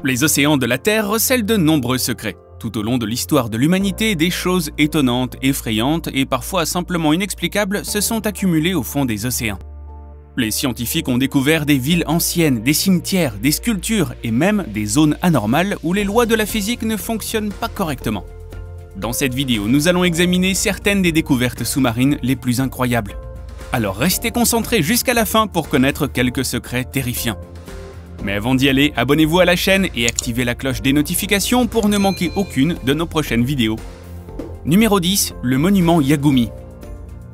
Les océans de la Terre recèlent de nombreux secrets. Tout au long de l'histoire de l'humanité, des choses étonnantes, effrayantes et parfois simplement inexplicables se sont accumulées au fond des océans. Les scientifiques ont découvert des villes anciennes, des cimetières, des sculptures et même des zones anormales où les lois de la physique ne fonctionnent pas correctement. Dans cette vidéo, nous allons examiner certaines des découvertes sous-marines les plus incroyables. Alors restez concentrés jusqu'à la fin pour connaître quelques secrets terrifiants. Mais avant d'y aller, abonnez-vous à la chaîne et activez la cloche des notifications pour ne manquer aucune de nos prochaines vidéos. Numéro 10, le monument Yagumi.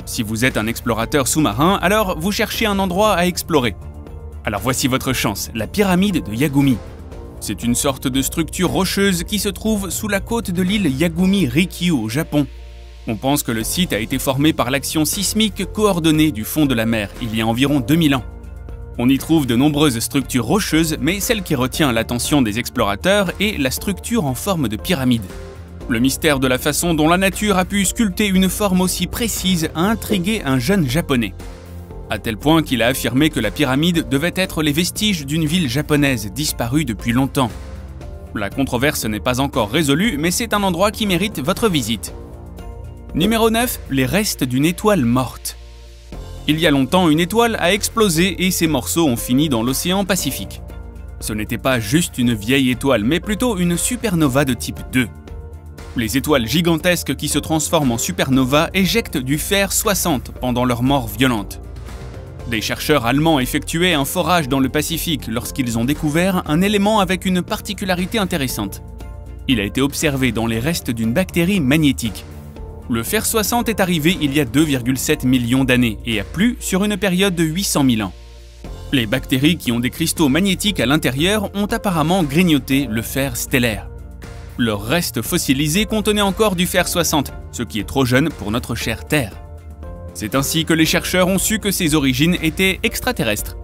Si vous êtes un explorateur sous-marin, alors vous cherchez un endroit à explorer. Alors voici votre chance, la pyramide de Yagumi. C'est une sorte de structure rocheuse qui se trouve sous la côte de l'île Yagumi-Rikyu au Japon. On pense que le site a été formé par l'action sismique coordonnée du fond de la mer il y a environ 2000 ans. On y trouve de nombreuses structures rocheuses, mais celle qui retient l'attention des explorateurs est la structure en forme de pyramide. Le mystère de la façon dont la nature a pu sculpter une forme aussi précise a intrigué un jeune japonais. À tel point qu'il a affirmé que la pyramide devait être les vestiges d'une ville japonaise disparue depuis longtemps. La controverse n'est pas encore résolue, mais c'est un endroit qui mérite votre visite. Numéro 9, les restes d'une étoile morte. Il y a longtemps, une étoile a explosé et ses morceaux ont fini dans l'océan Pacifique. Ce n'était pas juste une vieille étoile, mais plutôt une supernova de type 2. Les étoiles gigantesques qui se transforment en supernova éjectent du fer 60 pendant leur mort violente. Des chercheurs allemands effectuaient un forage dans le Pacifique lorsqu'ils ont découvert un élément avec une particularité intéressante. Il a été observé dans les restes d'une bactérie magnétique. Le fer 60 est arrivé il y a 2,7 millions d'années et a plu sur une période de 800 000 ans. Les bactéries qui ont des cristaux magnétiques à l'intérieur ont apparemment grignoté le fer stellaire. Leurs restes fossilisés contenaient encore du fer 60, ce qui est trop jeune pour notre chère Terre. C'est ainsi que les chercheurs ont su que ses origines étaient extraterrestres.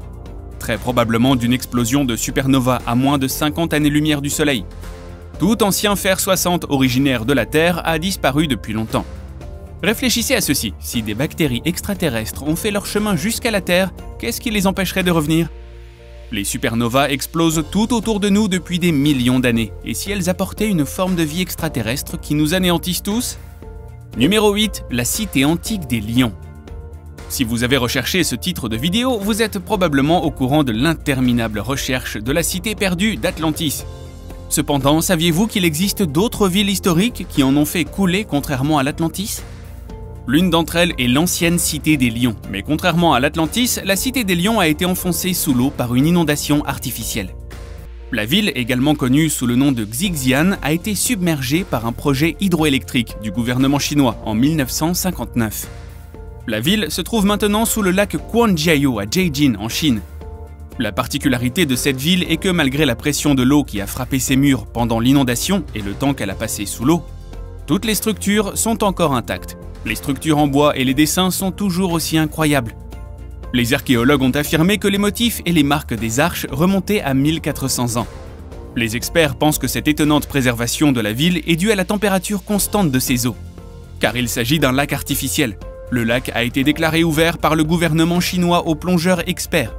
Très probablement d'une explosion de supernova à moins de 50 années-lumière du Soleil. Tout ancien fer 60 originaire de la Terre a disparu depuis longtemps. Réfléchissez à ceci, si des bactéries extraterrestres ont fait leur chemin jusqu'à la Terre, qu'est-ce qui les empêcherait de revenir? Les supernovas explosent tout autour de nous depuis des millions d'années, et si elles apportaient une forme de vie extraterrestre qui nous anéantissent tous? Numéro 8, la cité antique des lions. Si vous avez recherché ce titre de vidéo, vous êtes probablement au courant de l'interminable recherche de la cité perdue d'Atlantis. Cependant, saviez-vous qu'il existe d'autres villes historiques qui en ont fait couler contrairement à l'Atlantis? L'une d'entre elles est l'ancienne cité des lions, mais contrairement à l'Atlantis, la cité des lions a été enfoncée sous l'eau par une inondation artificielle. La ville, également connue sous le nom de Xixian, a été submergée par un projet hydroélectrique du gouvernement chinois en 1959. La ville se trouve maintenant sous le lac Quanjiao à Jiaojin en Chine. La particularité de cette ville est que malgré la pression de l'eau qui a frappé ses murs pendant l'inondation et le temps qu'elle a passé sous l'eau, toutes les structures sont encore intactes. Les structures en bois et les dessins sont toujours aussi incroyables. Les archéologues ont affirmé que les motifs et les marques des arches remontaient à 1400 ans. Les experts pensent que cette étonnante préservation de la ville est due à la température constante de ses eaux. Car il s'agit d'un lac artificiel. Le lac a été déclaré ouvert par le gouvernement chinois aux plongeurs experts.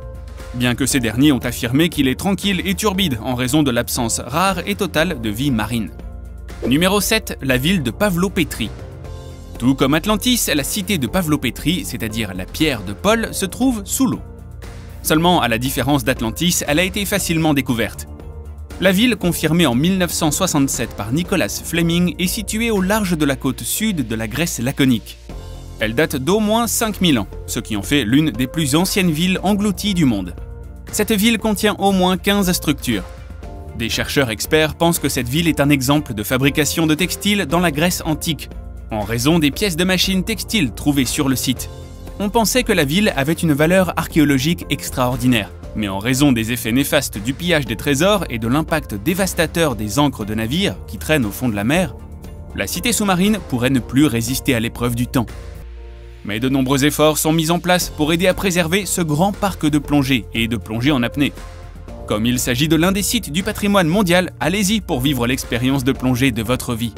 Bien que ces derniers ont affirmé qu'il est tranquille et turbide en raison de l'absence rare et totale de vie marine. Numéro 7, la ville de Pavlopétrie. Tout comme Atlantis, la cité de Pavlopétrie, c'est-à-dire la pierre de Paul, se trouve sous l'eau. Seulement, à la différence d'Atlantis, elle a été facilement découverte. La ville, confirmée en 1967 par Nicholas Fleming, est située au large de la côte sud de la Grèce laconique. Elle date d'au moins 5000 ans, ce qui en fait l'une des plus anciennes villes englouties du monde. Cette ville contient au moins 15 structures. Des chercheurs experts pensent que cette ville est un exemple de fabrication de textiles dans la Grèce antique, en raison des pièces de machines textiles trouvées sur le site. On pensait que la ville avait une valeur archéologique extraordinaire, mais en raison des effets néfastes du pillage des trésors et de l'impact dévastateur des ancres de navires qui traînent au fond de la mer, la cité sous-marine pourrait ne plus résister à l'épreuve du temps. Mais de nombreux efforts sont mis en place pour aider à préserver ce grand parc de plongée et de plongée en apnée. Comme il s'agit de l'un des sites du patrimoine mondial, allez-y pour vivre l'expérience de plongée de votre vie.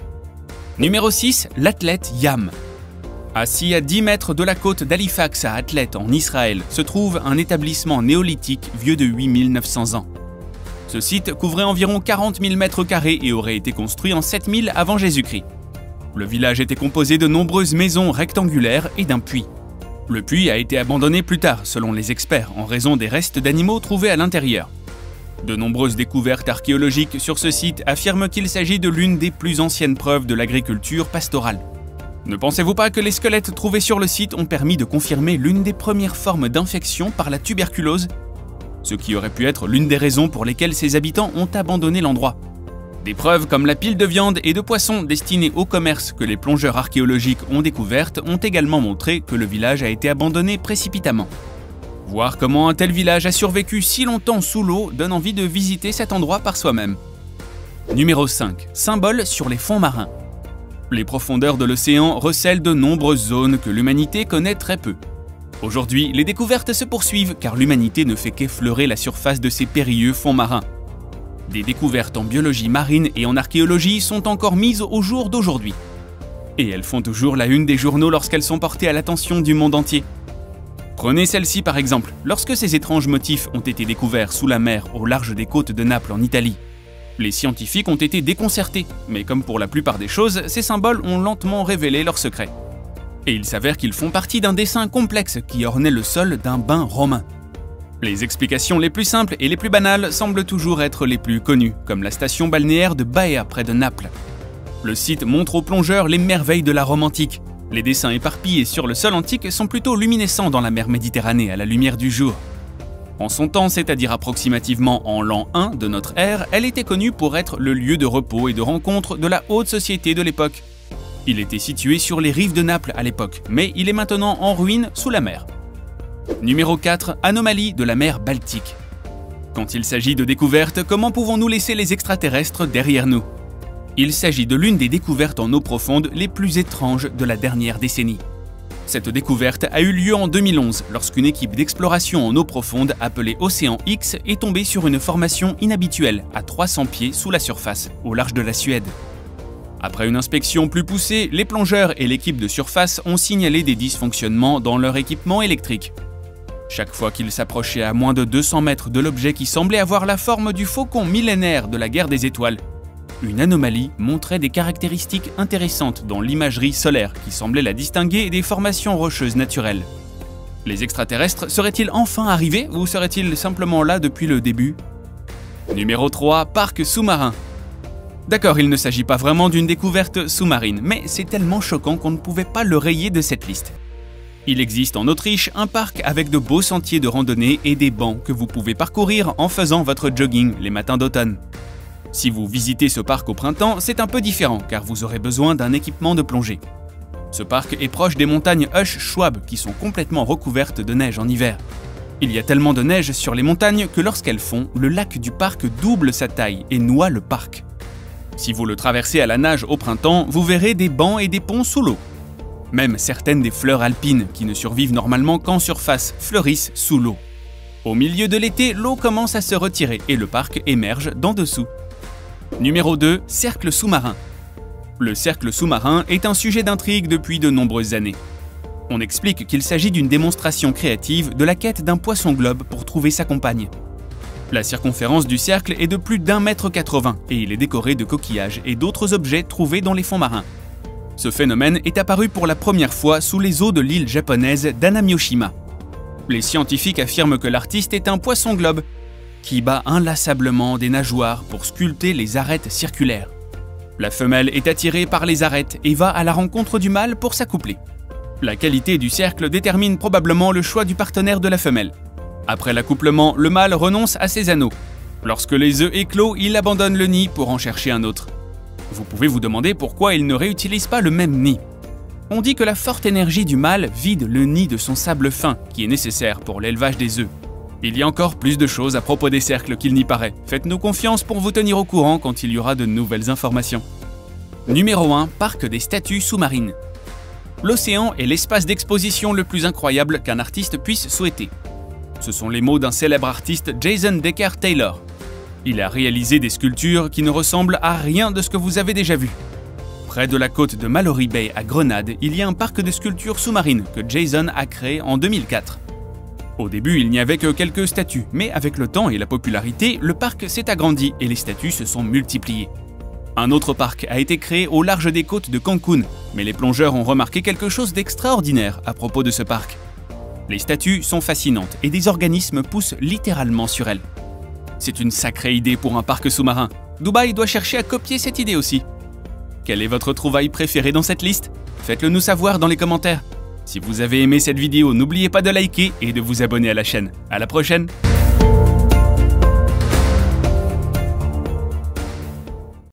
Numéro 6, l'Athlète Yam. Assis à 10 mètres de la côte d'Halifax à Athlète en Israël, se trouve un établissement néolithique vieux de 8900 ans. Ce site couvrait environ 40 000 m² et aurait été construit en 7000 avant Jésus-Christ. Le village était composé de nombreuses maisons rectangulaires et d'un puits. Le puits a été abandonné plus tard, selon les experts, en raison des restes d'animaux trouvés à l'intérieur. De nombreuses découvertes archéologiques sur ce site affirment qu'il s'agit de l'une des plus anciennes preuves de l'agriculture pastorale. Ne pensez-vous pas que les squelettes trouvés sur le site ont permis de confirmer l'une des premières formes d'infection par la tuberculose? Ce qui aurait pu être l'une des raisons pour lesquelles ses habitants ont abandonné l'endroit. Des preuves comme la pile de viande et de poissons destinée au commerce que les plongeurs archéologiques ont découvertes ont également montré que le village a été abandonné précipitamment. Voir comment un tel village a survécu si longtemps sous l'eau donne envie de visiter cet endroit par soi-même. Numéro 5. Symbole sur les fonds marins. Les profondeurs de l'océan recèlent de nombreuses zones que l'humanité connaît très peu. Aujourd'hui, les découvertes se poursuivent car l'humanité ne fait qu'effleurer la surface de ces périlleux fonds marins. Des découvertes en biologie marine et en archéologie sont encore mises au jour d'aujourd'hui. Et elles font toujours la une des journaux lorsqu'elles sont portées à l'attention du monde entier. Prenez celle-ci par exemple, lorsque ces étranges motifs ont été découverts sous la mer au large des côtes de Naples en Italie. Les scientifiques ont été déconcertés, mais comme pour la plupart des choses, ces symboles ont lentement révélé leurs secrets. Et il s'avère qu'ils font partie d'un dessin complexe qui ornait le sol d'un bain romain. Les explications les plus simples et les plus banales semblent toujours être les plus connues, comme la station balnéaire de Baea près de Naples. Le site montre aux plongeurs les merveilles de la Rome antique. Les dessins éparpillés sur le sol antique sont plutôt luminescents dans la mer Méditerranée à la lumière du jour. En son temps, c'est-à-dire approximativement en l'an 1 de notre ère, elle était connue pour être le lieu de repos et de rencontre de la haute société de l'époque. Il était situé sur les rives de Naples à l'époque, mais il est maintenant en ruine sous la mer. Numéro 4. Anomalie de la mer Baltique. Quand il s'agit de découvertes, comment pouvons-nous laisser les extraterrestres derrière nous? Il s'agit de l'une des découvertes en eau profonde les plus étranges de la dernière décennie. Cette découverte a eu lieu en 2011, lorsqu'une équipe d'exploration en eau profonde appelée Océan X est tombée sur une formation inhabituelle à 300 pieds sous la surface, au large de la Suède. Après une inspection plus poussée, les plongeurs et l'équipe de surface ont signalé des dysfonctionnements dans leur équipement électrique. Chaque fois qu'ils s'approchaient à moins de 200 mètres de l'objet qui semblait avoir la forme du faucon millénaire de la guerre des étoiles, une anomalie montrait des caractéristiques intéressantes dans l'imagerie solaire qui semblait la distinguer des formations rocheuses naturelles. Les extraterrestres seraient-ils enfin arrivés ou seraient-ils simplement là depuis le début? Numéro 3. Parc sous-marin. D'accord, il ne s'agit pas vraiment d'une découverte sous-marine, mais c'est tellement choquant qu'on ne pouvait pas le rayer de cette liste. Il existe en Autriche un parc avec de beaux sentiers de randonnée et des bancs que vous pouvez parcourir en faisant votre jogging les matins d'automne. Si vous visitez ce parc au printemps, c'est un peu différent car vous aurez besoin d'un équipement de plongée. Ce parc est proche des montagnes Husch-Schwab qui sont complètement recouvertes de neige en hiver. Il y a tellement de neige sur les montagnes que lorsqu'elles fondent, le lac du parc double sa taille et noie le parc. Si vous le traversez à la nage au printemps, vous verrez des bancs et des ponts sous l'eau. Même certaines des fleurs alpines, qui ne survivent normalement qu'en surface, fleurissent sous l'eau. Au milieu de l'été, l'eau commence à se retirer et le parc émerge d'en dessous. Numéro 2. Cercle sous-marin. Le cercle sous-marin est un sujet d'intrigue depuis de nombreuses années. On explique qu'il s'agit d'une démonstration créative de la quête d'un poisson-globe pour trouver sa compagne. La circonférence du cercle est de plus d'1,80 m et il est décoré de coquillages et d'autres objets trouvés dans les fonds marins. Ce phénomène est apparu pour la première fois sous les eaux de l'île japonaise d'Anamyoshima. Les scientifiques affirment que l'artiste est un poisson-globe qui bat inlassablement des nageoires pour sculpter les arêtes circulaires. La femelle est attirée par les arêtes et va à la rencontre du mâle pour s'accoupler. La qualité du cercle détermine probablement le choix du partenaire de la femelle. Après l'accouplement, le mâle renonce à ses anneaux. Lorsque les œufs éclosent, il abandonne le nid pour en chercher un autre. Vous pouvez vous demander pourquoi il ne réutilise pas le même nid. On dit que la forte énergie du mâle vide le nid de son sable fin, qui est nécessaire pour l'élevage des œufs. Il y a encore plus de choses à propos des cercles qu'il n'y paraît. Faites-nous confiance pour vous tenir au courant quand il y aura de nouvelles informations. Numéro 1. Parc des statues sous-marines. L'océan est l'espace d'exposition le plus incroyable qu'un artiste puisse souhaiter. Ce sont les mots d'un célèbre artiste, Jason Decker Taylor. Il a réalisé des sculptures qui ne ressemblent à rien de ce que vous avez déjà vu. Près de la côte de Mallory Bay à Grenade, il y a un parc de sculptures sous-marines que Jason a créé en 2004. Au début, il n'y avait que quelques statues, mais avec le temps et la popularité, le parc s'est agrandi et les statues se sont multipliées. Un autre parc a été créé au large des côtes de Cancun, mais les plongeurs ont remarqué quelque chose d'extraordinaire à propos de ce parc. Les statues sont fascinantes et des organismes poussent littéralement sur elles. C'est une sacrée idée pour un parc sous-marin. Dubaï doit chercher à copier cette idée aussi. Quelle est votre trouvaille préférée dans cette liste? Faites-le nous savoir dans les commentaires. Si vous avez aimé cette vidéo, n'oubliez pas de liker et de vous abonner à la chaîne. À la prochaine!